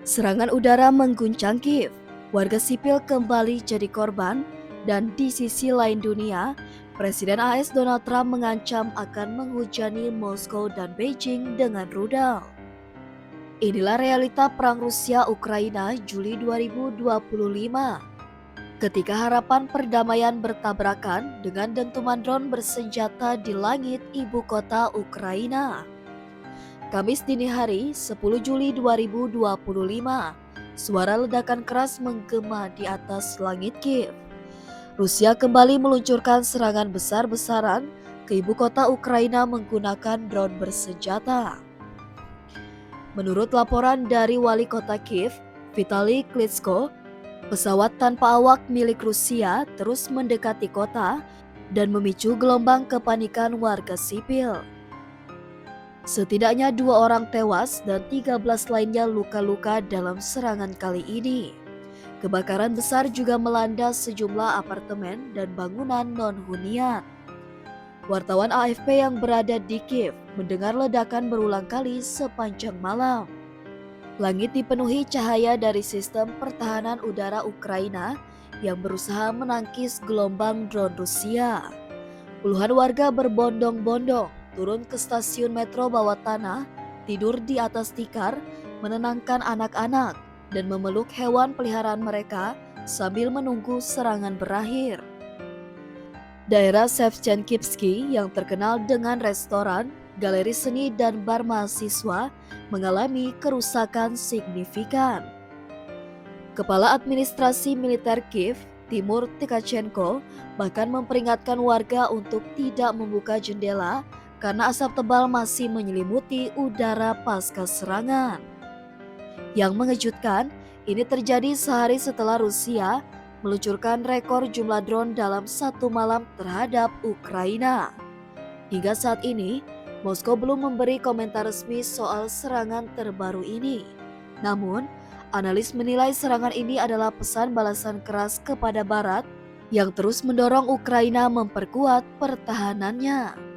Serangan udara mengguncang Kiev, warga sipil kembali jadi korban, dan di sisi lain dunia, Presiden AS Donald Trump mengancam akan menghujani Moskow dan Beijing dengan rudal. Inilah realita perang Rusia-Ukraina Juli 2025. Ketika harapan perdamaian bertabrakan dengan dentuman drone bersenjata di langit ibu kota Ukraina. Kamis dini hari, 10 Juli 2025, suara ledakan keras menggema di atas langit Kiev. Rusia kembali meluncurkan serangan besar-besaran ke ibu kota Ukraina menggunakan drone bersenjata. Menurut laporan dari wali kota Kiev, Vitali Klitschko, pesawat tanpa awak milik Rusia terus mendekati kota dan memicu gelombang kepanikan warga sipil. Setidaknya 2 orang tewas dan 13 lainnya luka-luka dalam serangan kali ini. Kebakaran besar juga melanda sejumlah apartemen dan bangunan non-hunian. Wartawan AFP yang berada di Kiev mendengar ledakan berulang kali sepanjang malam. Langit dipenuhi cahaya dari sistem pertahanan udara Ukraina yang berusaha menangkis gelombang drone Rusia. Puluhan warga berbondong-bondong turun ke stasiun metro bawah tanah, tidur di atas tikar, menenangkan anak-anak, dan memeluk hewan peliharaan mereka sambil menunggu serangan berakhir. Daerah Shevchenkivsky yang terkenal dengan restoran, galeri seni, dan bar mahasiswa mengalami kerusakan signifikan. Kepala Administrasi Militer Kiev, Timur Tkachenko, bahkan memperingatkan warga untuk tidak membuka jendela karena asap tebal masih menyelimuti udara pasca serangan. Yang mengejutkan, ini terjadi sehari setelah Rusia meluncurkan rekor jumlah drone dalam satu malam terhadap Ukraina. Hingga saat ini, Moskow belum memberi komentar resmi soal serangan terbaru ini. Namun, analis menilai serangan ini adalah pesan balasan keras kepada Barat yang terus mendorong Ukraina memperkuat pertahanannya.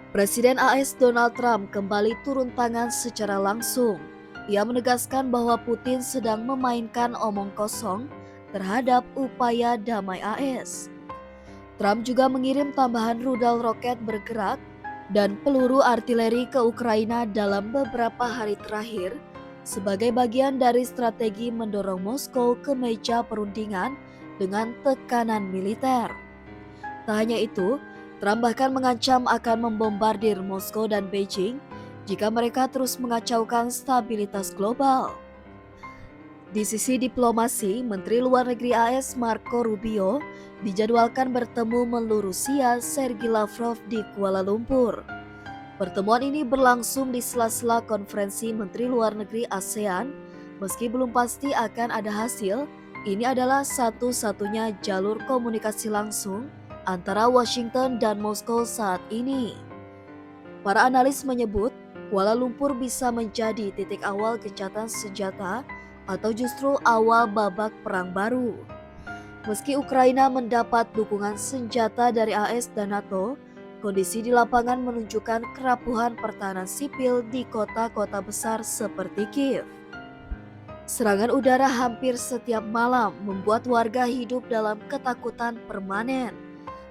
Presiden AS Donald Trump kembali turun tangan secara langsung. Ia menegaskan bahwa Putin sedang memainkan omong kosong terhadap upaya damai AS. Trump juga mengirim tambahan rudal roket bergerak dan peluru artileri ke Ukraina dalam beberapa hari terakhir sebagai bagian dari strategi mendorong Moskow ke meja perundingan dengan tekanan militer. Tak hanya itu, Trump bahkan mengancam akan membombardir Moskow dan Beijing jika mereka terus mengacaukan stabilitas global. Di sisi diplomasi, Menteri Luar Negeri AS Marco Rubio dijadwalkan bertemu menlu Rusia Sergei Lavrov di Kuala Lumpur. Pertemuan ini berlangsung di sela-sela konferensi Menteri Luar Negeri ASEAN. Meski belum pasti akan ada hasil, ini adalah satu-satunya jalur komunikasi langsung antara Washington dan Moskow saat ini. Para analis menyebut Kuala Lumpur bisa menjadi titik awal gencatan senjata atau justru awal babak perang baru. Meski Ukraina mendapat dukungan senjata dari AS dan NATO, kondisi di lapangan menunjukkan kerapuhan pertahanan sipil di kota-kota besar seperti Kiev. Serangan udara hampir setiap malam membuat warga hidup dalam ketakutan permanen.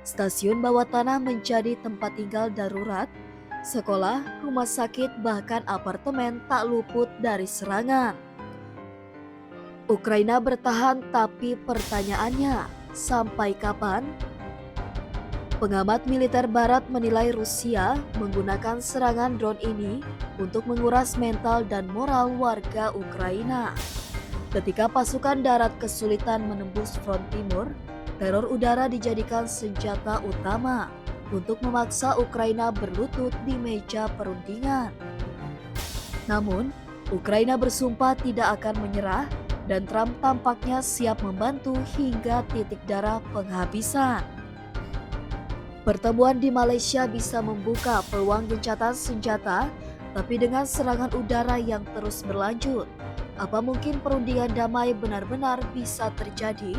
Stasiun bawah tanah menjadi tempat tinggal darurat, sekolah, rumah sakit, bahkan apartemen tak luput dari serangan. Ukraina bertahan, tapi pertanyaannya, sampai kapan? Pengamat militer Barat menilai Rusia menggunakan serangan drone ini untuk menguras mental dan moral warga Ukraina. Ketika pasukan darat kesulitan menembus front timur, teror udara dijadikan senjata utama untuk memaksa Ukraina berlutut di meja perundingan. Namun, Ukraina bersumpah tidak akan menyerah dan Trump tampaknya siap membantu hingga titik darah penghabisan. Pertemuan di Malaysia bisa membuka peluang gencatan senjata, tapi dengan serangan udara yang terus berlanjut, apa mungkin perundingan damai benar-benar bisa terjadi?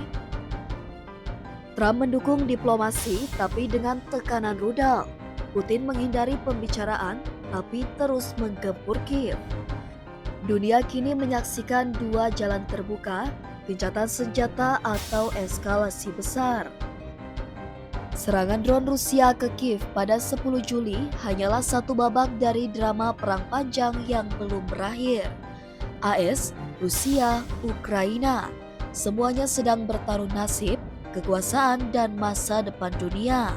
Trump mendukung diplomasi, tapi dengan tekanan rudal. Putin menghindari pembicaraan, tapi terus menggempur Kiev. Dunia kini menyaksikan dua jalan terbuka, gencatan senjata atau eskalasi besar. Serangan drone Rusia ke Kiev pada 10 Juli hanyalah satu babak dari drama perang panjang yang belum berakhir. AS, Rusia, Ukraina, semuanya sedang bertaruh nasib, kekuasaan, dan masa depan dunia.